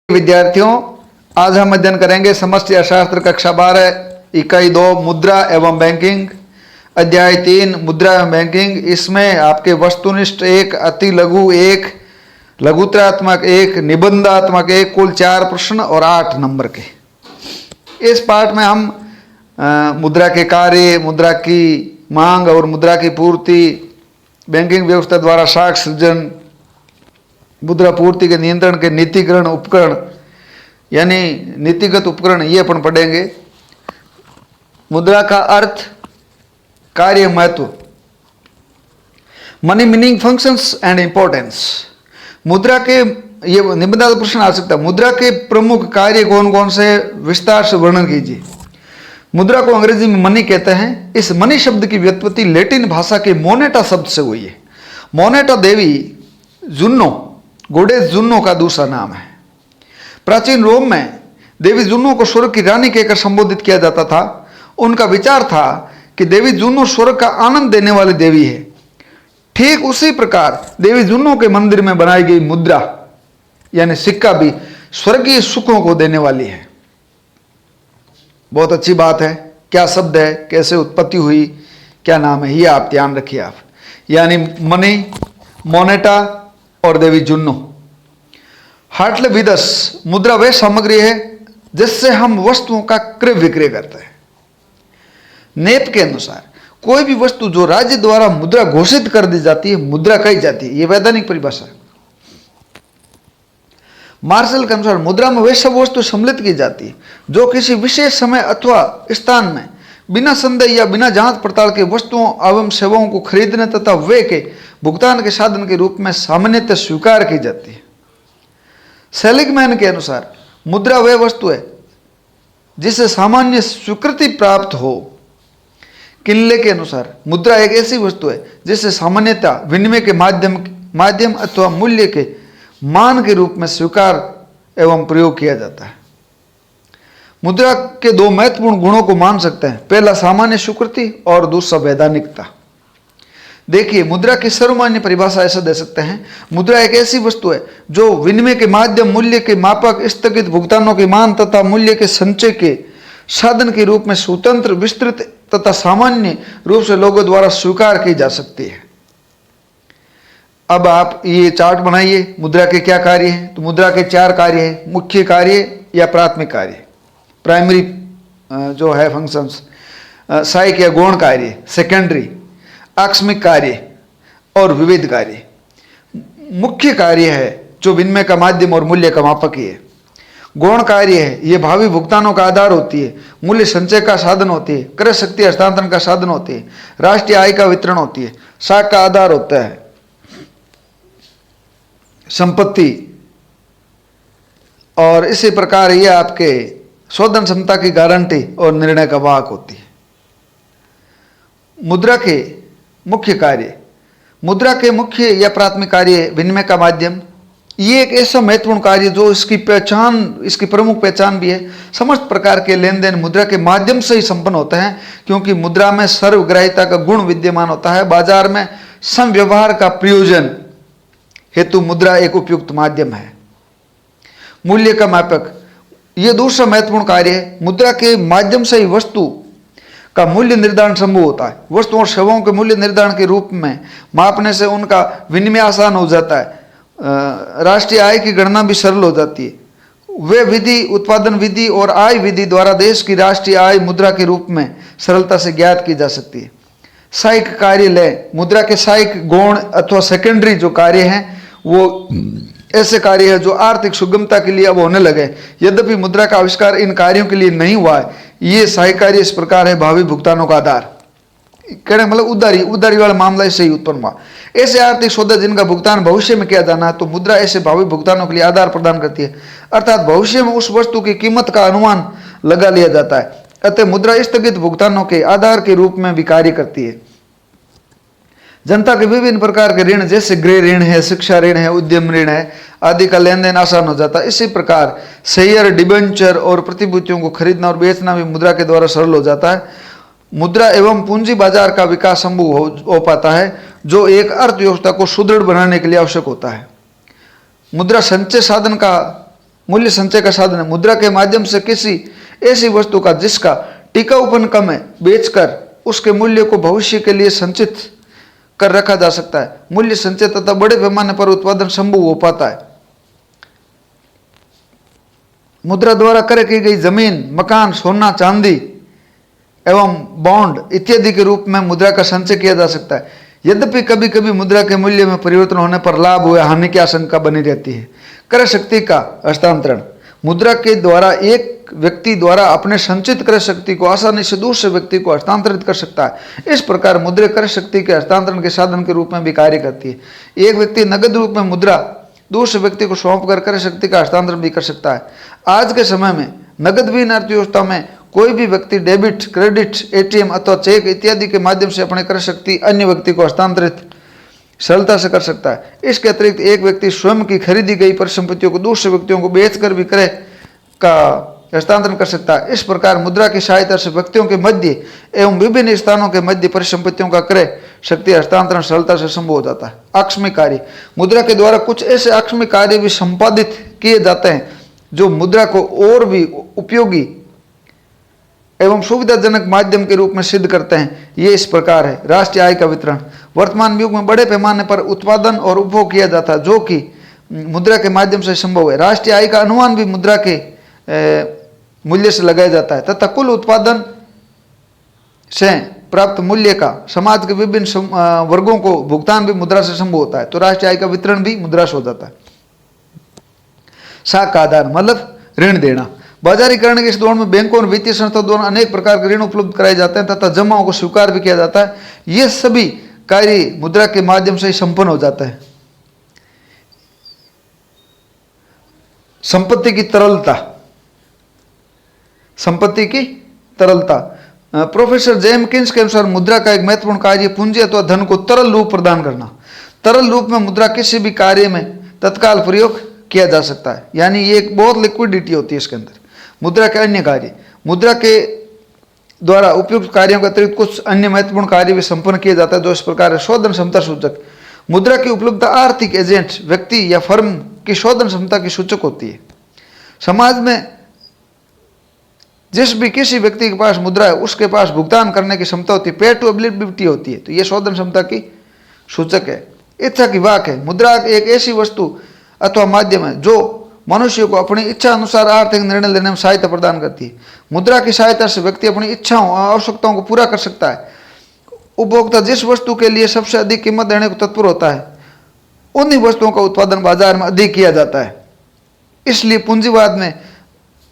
विद्यार्थियों, आज हम अध्ययन करेंगे समष्टि अर्थशास्त्र कक्षा 12 इकाई 2 मुद्रा एवं बैंकिंग, अध्याय 3 मुद्रा एवं बैंकिंग। इसमें आपके वस्तुनिष्ठ 1, अति लघु 1, लघुत्रात्मक 1, निबंधात्मक 1, कुल 4 प्रश्न और 8 नंबर के। इस पाठ में हम मुद्रा के कार्य, मुद्रा की मांग और मुद्रा की पूर्ति, बैंकिंग व्यवस्था द्वारा साख सृजन, मुद्रा पूर्ति के नियंत्रण के नीतिकरण उपकरण यानी नीतिगत उपकरण, ये अपन पढ़ेंगे। मुद्रा का अर्थ, कार्य, महत्व, money meaning, functions and importance. मुद्रा के, ये निबंधात्मक प्रश्न आ सकता है, मुद्रा के प्रमुख कार्य कौन कौन से, विस्तार से वर्णन कीजिए। मुद्रा को अंग्रेजी में मनी कहते हैं। इस मनी शब्द की व्युत्पत्ति लैटिन भाषा के मोनेटा शब्द से हुई है। मोनेटा देवी जुन्नो, गोडेस जुन्नो का दूसरा नाम है। प्राचीन रोम में देवी जुन्नो को स्वर्ग की रानी कहकर संबोधित किया जाता था। उनका विचार था कि देवी जुन्नो स्वर्ग का आनंद देने वाली देवी है। ठीक उसी प्रकार देवी जुन्नो के मंदिर में बनाई गई मुद्रा यानी सिक्का भी स्वर्गीय सुखों को देने वाली है। बहुत अच्छी बात है। क्या शब्द है, कैसे उत्पत्ति हुई, क्या नाम है, ये आप ध्यान रखिए आप। यानी मनी, मोनेटा और देवी जुन्नो। हार्टले विदस, मुद्रा वह सामग्री है जिससे हम वस्तुओं का क्रय विक्रय करते हैं। नेप के अनुसार कोई भी वस्तु जो राज्य द्वारा मुद्रा घोषित कर दी जाती है, मुद्रा कही जाती है। यह वैधानिक परिभाषा है। मार्शल के अनुसार मुद्रा में वह सब वस्तु सम्मिलित की जाती है जो किसी विशेष समय अथवा स्थान में बिना संदेह या बिना जांच पड़ताल के वस्तुओं एवं सेवाओं को खरीदने तथा वे के भुगतान के साधन के रूप में सामान्यतः स्वीकार की जाती है। सेलिगमैन के अनुसार मुद्रा वह वस्तु है जिसे सामान्य स्वीकृति प्राप्त हो। किनले के अनुसार मुद्रा एक ऐसी वस्तु है जिसे सामान्यतः विनिमय के माध्यम अथवा मूल्य के मान के रूप में स्वीकार एवं प्रयोग किया जाता है। मुद्रा के दो महत्वपूर्ण गुणों को मान सकते हैं। पहला सामान्य स्वीकृति और दूसरा वैधानिकता। देखिए, मुद्रा की सर्वमान्य परिभाषा ऐसा दे सकते हैं, मुद्रा एक ऐसी वस्तु है जो विनिमय के माध्यम, मूल्य के मापक, स्थगित भुगतानों के मान तथा मूल्य के संचय के साधन के रूप में स्वतंत्र, विस्तृत तथा सामान्य रूप से लोगों द्वारा स्वीकार की जा सकती है। अब आप ये चार्ट बनाइए, मुद्रा के क्या कार्य हैं। तो मुद्रा के 4 कार्य हैं, मुख्य कार्य या प्राथमिक कार्य, प्राइमरी जो है फंक्शंस, सहायक या गौण कार्य, सेकेंडरी, आकस्मिक कार्य और विविध कार्य। मुख्य कार्य है जो विनिमय का माध्यम और मूल्य का मापक ही है। गौण कार्य है, ये भावी भुगतानों का आधार होती है, मूल्य संचय का साधन होती है, क्रय शक्ति हस्तांतरण का साधन होती है, राष्ट्रीय आय का वितरण होती है, साख का आधार होता है, संपत्ति, और इसी प्रकार ये आपके शोधन क्षमता की गारंटी और निर्णय का वाहक होती है। मुद्रा के मुख्य कार्य, मुद्रा के मुख्य या प्राथमिक कार्य विनिमय का माध्यम। ये एक ऐसा महत्वपूर्ण कार्य जो इसकी पहचान, इसकी प्रमुख पहचान भी है। समस्त प्रकार के लेन देन मुद्रा के माध्यम से ही संपन्न होते हैं क्योंकि मुद्रा में सर्वग्राहिता का गुण विद्यमान होता है। बाजार में समव्यवहार का प्रयोजन हेतु मुद्रा एक उपयुक्त माध्यम है। मूल्य का मापक, यह दूसरा महत्वपूर्ण कार्य है। मुद्रा के माध्यम से ही वस्तु का मूल्य निर्धारण संभव होता है। वस्तुओं और सेवाओं के मूल्य निर्धारण के रूप में मापने से उनका विनिमय आसान हो जाता है। राष्ट्रीय आय की गणना भी सरल हो जाती है। वे विधि, उत्पादन विधि और आय विधि द्वारा देश की राष्ट्रीय आय मुद्रा के रूप में सरलता से ज्ञात की जा सकती है। सहायक कार्य लें, मुद्रा के सहायक गौण अथवा सेकेंडरी जो कार्य हैं वो ऐसे कार्य है जो आर्थिक सुगमता के लिए अब होने लगे। यद्यपि मुद्रा का आविष्कार इन कार्यों के लिए नहीं हुआ है। ये सहायक कार्य इस प्रकार है, भावी भुगतानों का आधार, कहने मतलब उधारी वाला मामला इससे ही उत्पन्न हुआ। ऐसे आर्थिक सौदे जिनका भुगतान भविष्य में किया जाना है, तो मुद्रा ऐसे भावी भुगतानों के लिए आधार प्रदान करती है, अर्थात भविष्य में उस वस्तु की कीमत का अनुमान लगा लिया जाता है। अतः मुद्रा स्थगित भुगतानों के आधार के रूप में भी कार्य करती है। जनता के विभिन्न प्रकार के ऋण जैसे गृह ऋण है, शिक्षा ऋण है, उद्यम ऋण है आदि का लेन देन आसान हो जाता है। इसी प्रकार शेयर, डिबेंचर और प्रतिभूतियों को खरीदना और बेचना भी मुद्रा के द्वारा सरल हो जाता है। मुद्रा एवं पूंजी बाजार का विकास संभव हो पाता है जो एक अर्थव्यवस्था को सुदृढ़ बनाने के लिए आवश्यक होता है। मुद्रा संचय साधन का मूल्य संचय का साधन है। मुद्रा के माध्यम से किसी ऐसी वस्तु का जिसका टिकाऊपन कम है बेचकर उसके मूल्य को भविष्य के लिए संचित कर रखा जा सकता है। मूल्य संचय तथा बड़े पैमाने पर उत्पादन संभव हो पाता है। मुद्रा द्वारा क्रय की गई जमीन, मकान, सोना, चांदी एवं बॉन्ड इत्यादि के रूप में मुद्रा का संचय किया जा सकता है। यद्यपि कभी कभी मुद्रा के मूल्य में परिवर्तन होने पर लाभ या हानि की आशंका बनी रहती है। क्रय शक्ति का हस्तांतरण। मुद्रा के द्वारा एक व्यक्ति द्वारा अपने संचित क्रय शक्ति को आसानी से दूसरे व्यक्ति को हस्तांतरित कर सकता है। इस प्रकार मुद्रा क्रय शक्ति के हस्तांतरण के साधन के रूप में भी कार्य करती है। एक व्यक्ति नगद रूप में मुद्रा दूसरे व्यक्ति को सौंप कर क्रय शक्ति का हस्तांतरण भी कर सकता है। आज के समय में नगद विहीन अर्थव्यवस्था में कोई भी व्यक्ति डेबिट, क्रेडिट, एटीएम अथवा चेक इत्यादि के माध्यम से अपने क्रय शक्ति अन्य व्यक्ति को हस्तांतरित सरलता से कर सकता है। इसके अतिरिक्त एक व्यक्ति स्वयं की खरीदी गई परिसंपत्तियों को दूसरे व्यक्तियों को बेचकर भी क्रय का हस्तांतरण कर सकता है। इस प्रकार मुद्रा की सहायता से व्यक्तियों के मध्य एवं विभिन्न स्थानों के मध्य परिसंपत्तियों का क्रय शक्ति हस्तांतरण सरलता से संभव हो जाता है। आकस्मिक कार्य। मुद्रा के द्वारा कुछ ऐसे आकस्मिक कार्य भी संपादित किए जाते हैं जो मुद्रा को और भी उपयोगी एवं सुविधाजनक माध्यम के रूप में सिद्ध करते हैं। ये इस प्रकार है। राष्ट्रीय आय का वितरण। वर्तमान युग में बड़े पैमाने पर उत्पादन और उपभोग किया जाता है जो कि मुद्रा के माध्यम से संभव है। राष्ट्रीय आय का अनुमान भी मुद्रा के मूल्य से लगाया जाता है तथा कुल उत्पादन से प्राप्त मूल्य का समाज के विभिन्न वर्गों को भुगतान भी मुद्रा से संभव होता है। तो राष्ट्रीय आय का वितरण भी मुद्रा से हो जाता है। साख का आधार मतलब ऋण देना। बाजारीकरण के इस दौर में बैंकों और वित्तीय संस्थाओं द्वारा अनेक प्रकार के ऋण उपलब्ध कराए जाते हैं तथा जमाओं को स्वीकार भी किया जाता है। ये सभी कार्य मुद्रा के माध्यम से ही संपन्न हो जाता है। संपत्ति की तरलता। संपत्ति की तरलता। प्रोफेसर जेमकिंस के अनुसार मुद्रा का एक महत्वपूर्ण कार्य पूंजी अथवा धन को तरल रूप प्रदान करना। तरल रूप में मुद्रा किसी भी कार्य में तत्काल प्रयोग किया जा सकता है, यानी ये एक बहुत लिक्विडिटी होती है इसके अंदर। मुद्रा के अन्य कार्य। मुद्रा के द्वारा उपयुक्त कार्यों के अतिरिक्त कुछ अन्य महत्वपूर्ण कार्य भी संपन्न किया जाता है जो इस प्रकार है। शोधन क्षमता सूचक। मुद्रा की उपलब्धता आर्थिक एजेंट, व्यक्ति या फर्म की शोधन क्षमता की सूचक होती है। समाज में जिस भी किसी व्यक्ति के पास मुद्रा है उसके पास भुगतान करने की क्षमता होती है, पे टू एबिलिटी होती है। तो ये शोधन क्षमता की सूचक है। इच्छा की वाक है। मुद्रा एक ऐसी वस्तु अथवा माध्यम है जो मनुष्य को अपनी इच्छा अनुसार आर्थिक निर्णय लेने में सहायता प्रदान करती है। मुद्रा की सहायता से व्यक्ति अपनी इच्छाओं और आवश्यकताओं को पूरा कर सकता है। उपभोक्ता जिस वस्तु के लिए सबसे अधिक कीमत देने को तत्पर होता है उन्हीं वस्तुओं का उत्पादन बाजार में अधिक किया जाता है। इसलिए पूंजीवाद में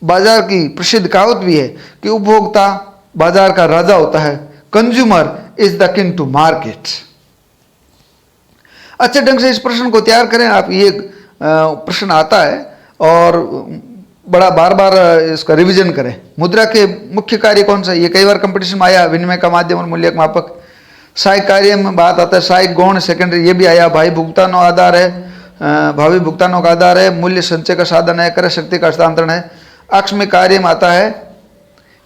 बाजार की प्रसिद्ध कहावत भी है कि उपभोक्ता बाजार का राजा होता है। Consumer is the king to market. अच्छे ढंग से इस प्रश्न को तैयार करें आप। ये प्रश्न आता है और बड़ा बार बार इसका रिवीजन करें। मुद्रा के मुख्य कार्य कौन सा है? ये कई बार कंपटीशन में आया। विनिमय का माध्यम और मूल्य मापक। सहायक कार्य में बात आता है। सहायक गौण सेकेंडरी ये भी आया। भावी भुगतानों आधार है, भावी भुगतानों का आधार है। मूल्य संचय का साधन है। क्रय शक्ति का हस्तांतरण है। आकस्मिक कार्य में आता है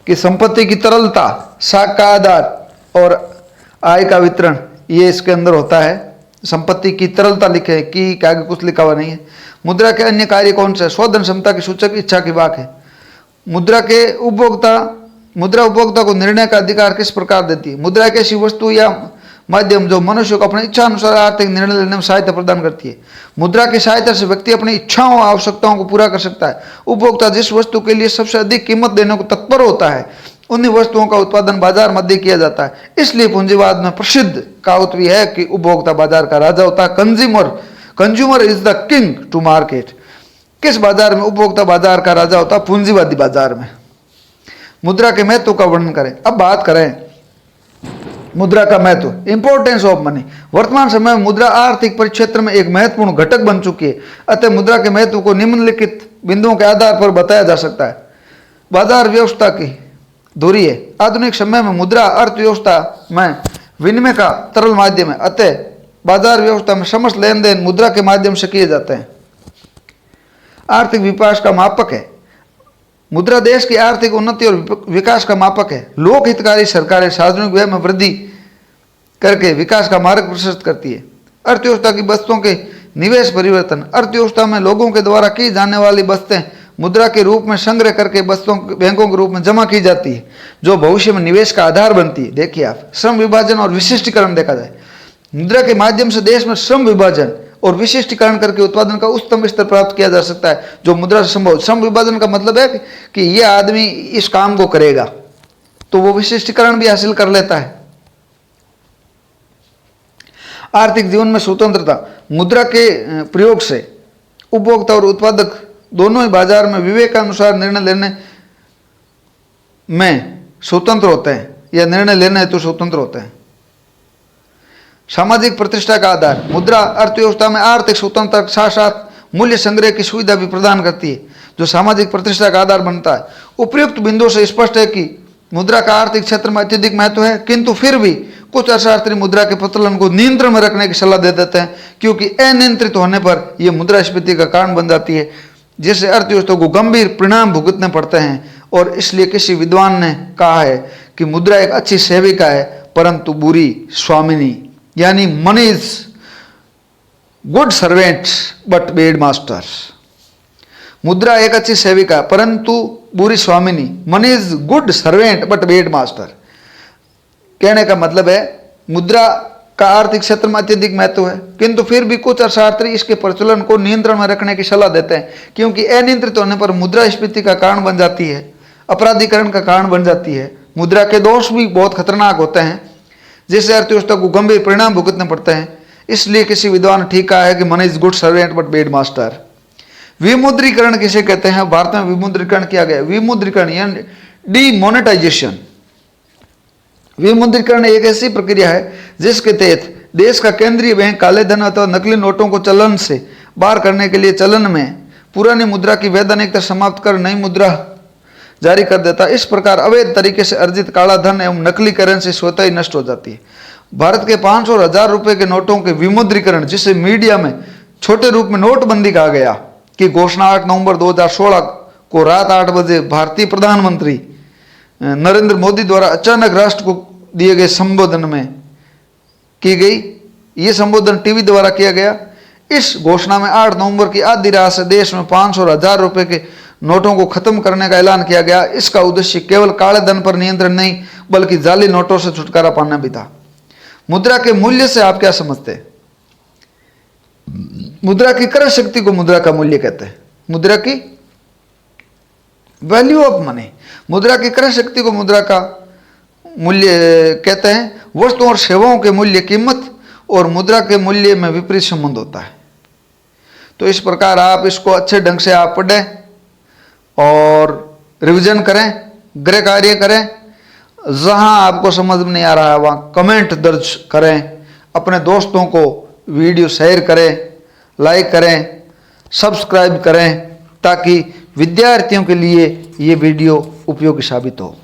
कि संपत्ति की तरलता, साख का आधार और आय का वितरण, ये इसके अंदर होता है। संपत्ति की तरलता लिखे है कि आगे कुछ लिखा हुआ नहीं है। मुद्रा के अन्य कार्य कौन से? शोधन क्षमता की सूचक, इच्छा की वाक है। मुद्रा उपभोक्ता को निर्णय का अधिकार किस प्रकार देती है? मुद्रा एक ऐसी वस्तु या माध्यम जो मनुष्य को अपनी इच्छा अनुसार आर्थिक निर्णय लेने में सहायता प्रदान करती है। मुद्रा की सहायता से व्यक्ति अपनी इच्छाओं और आवश्यकताओं को पूरा कर सकता है। उपभोक्ता जिस वस्तु के लिए सबसे अधिक कीमत देने को तत्पर होता है उन्हीं वस्तुओं का उत्पादन बाजार मध्य किया जाता है। इसलिए पूंजीवाद में प्रसिद्ध कहावत भी है कि उपभोक्ता बाजार का राजा होता है। Consumer is the king to market. किस बाजार में उपभोक्ता बाजार का राजा होता है? पूंजीवादी बाजार में। मुद्रा के महत्व का वर्णन करें। अब बात करें मुद्रा का महत्व, इंपॉर्टेंस ऑफ मनी। वर्तमान समय में मुद्रा आर्थिक परिक्षेत्र में एक महत्वपूर्ण घटक बन चुकी है। अतः मुद्रा के महत्व को निम्नलिखित बिंदुओं के आधार पर बताया जा सकता है। बाजार व्यवस्था की धुरी है। आधुनिक समय में मुद्रा अर्थव्यवस्था में विनिमय का तरल माध्यम है। अतः बाजार व्यवस्था में समस्त लेन देन मुद्रा के माध्यम से किए जाते हैं। आर्थिक विकास का मापक है। मुद्रा देश की आर्थिक उन्नति और विकास का मापक है। लोक हितकारी सरकारें सार्वजनिक व्यय में वृद्धि करके विकास का मार्ग प्रशस्त करती है। अर्थव्यवस्था की वस्तुओं के निवेश परिवर्तन। अर्थव्यवस्था में लोगों के द्वारा की जाने वाली वस्तुएं मुद्रा के रूप में संग्रह करके वस्तुओं बैंकों के रूप में जमा की जाती है, जो भविष्य में निवेश का आधार बनती है। देखिए आप, श्रम विभाजन और विशिष्टीकरण देखा जाए, मुद्रा के माध्यम से देश में श्रम विभाजन और विशिष्टीकरण करके उत्पादन का उच्चतम स्तर प्राप्त किया जा सकता है, जो मुद्रा से संभव। श्रम विभाजन का मतलब है कि ये आदमी इस काम को करेगा, तो वो विशिष्टीकरण भी हासिल कर लेता है। आर्थिक जीवन में स्वतंत्रता, मुद्रा के प्रयोग से उपभोक्ता और उत्पादक दोनों ही बाजार में विवेक अनुसार निर्णय लेने में स्वतंत्र होते हैं, या निर्णय लेने हेतु स्वतंत्र होते हैं। सामाजिक प्रतिष्ठा का आधार, मुद्रा अर्थव्यवस्था में आर्थिक स्वतंत्रता के साथ साथ मूल्य संग्रह की सुविधा भी प्रदान करती है, जो सामाजिक प्रतिष्ठा का आधार बनता है। उपर्युक्त बिंदुओं से स्पष्ट है कि मुद्रा का आर्थिक क्षेत्र में अत्यधिक महत्व है, किंतु फिर भी कुछ अर्थशास्त्री मुद्रा के प्रचलन को नियंत्रण में रखने की सलाह दे देते हैं, क्योंकि अनियंत्रित होने पर यह मुद्रास्फीति का कारण बन जाती है, जिससे अर्थव्यवस्था को गंभीर परिणाम भुगतने पड़ते हैं। और इसलिए किसी विद्वान ने कहा है कि मुद्रा एक अच्छी सेविका है परंतु बुरी स्वामिनी, यानी money is good servant but bed master. मुद्रा एक अच्छी सेविका है परंतु बुरी स्वामिनी, money is good servant but bed master. कहने का मतलब है मुद्रा का आर्थिक क्षेत्र में अत्यधिक महत्व है, किंतु फिर भी कुछ अर्थशास्त्री इसके प्रचलन को नियंत्रण में रखने की सलाह देते हैं, क्योंकि अनियंत्रित होने पर मुद्रास्फीति का कारण बन जाती है, अपराधीकरण का कारण बन जाती है। मुद्रा के दोष भी बहुत खतरनाक होते हैं, जिससे अर्थव्यवस्था को गंभीर परिणाम भुगतने पड़ते हैं। इसलिए किसी विद्वान ने ठीक कहा है कि money is good servant but bed master. विमुद्रीकरण किसे कहते हैं? भारत में विमुद्रीकरण किया गया। विमुद्रीकरण यानी डीमोनेटाइजेशन। विमुद्रीकरण एक ऐसी प्रक्रिया है जिसके तहत देश का केंद्रीय बैंक काले धन अथवा नकली नोटों को चलन से बाहर करने के लिए चलन में पुरानी मुद्रा की वैधानिकता समाप्त कर नई मुद्रा जारी कर देता है। इस प्रकार अवैध तरीके से अर्जित काला धन एवं नकली करेंसी स्वतः ही नष्ट हो जाती है। भारत के 500 और 1000 रुपए के नोटों के विमुद्रीकरण, जिसे मीडिया में छोटे रूप में नोटबंदी कहा गया, की घोषणा 8 नवंबर 2016 को रात 8 बजे भारतीय प्रधानमंत्री नरेंद्र मोदी द्वारा अचानक राष्ट्र को दिए गए संबोधन में की गई। ये संबोधन टीवी द्वारा किया गया। इस घोषणा में 8 नवंबर की आधी रात से देश में 500 और 1000 रुपए के नोटों को खत्म करने का ऐलान किया गया। इसका उद्देश्य केवल काले धन पर नियंत्रण नहीं बल्कि जाली नोटों से छुटकारा पाना भी था। मुद्रा के मूल्य से आप क्या समझते हैं? मुद्रा की क्रय शक्ति को मुद्रा का मूल्य कहते हैं। मुद्रा की वैल्यू ऑफ मनी, मुद्रा की क्रय शक्ति को मुद्रा का मूल्य कहते हैं। वस्तुओं और सेवाओं के मूल्य, कीमत और मुद्रा के मूल्य में विपरीत संबंध होता है। तो इस प्रकार आप इसको अच्छे ढंग से आप पढ़ें और रिवीजन करें, गृह कार्य करें। जहां आपको समझ में नहीं आ रहा है वहां कमेंट दर्ज करें, अपने दोस्तों को वीडियो शेयर करें, लाइक करें, सब्सक्राइब करें, ताकि विद्यार्थियों के लिए ये वीडियो उपयोगी साबित हो।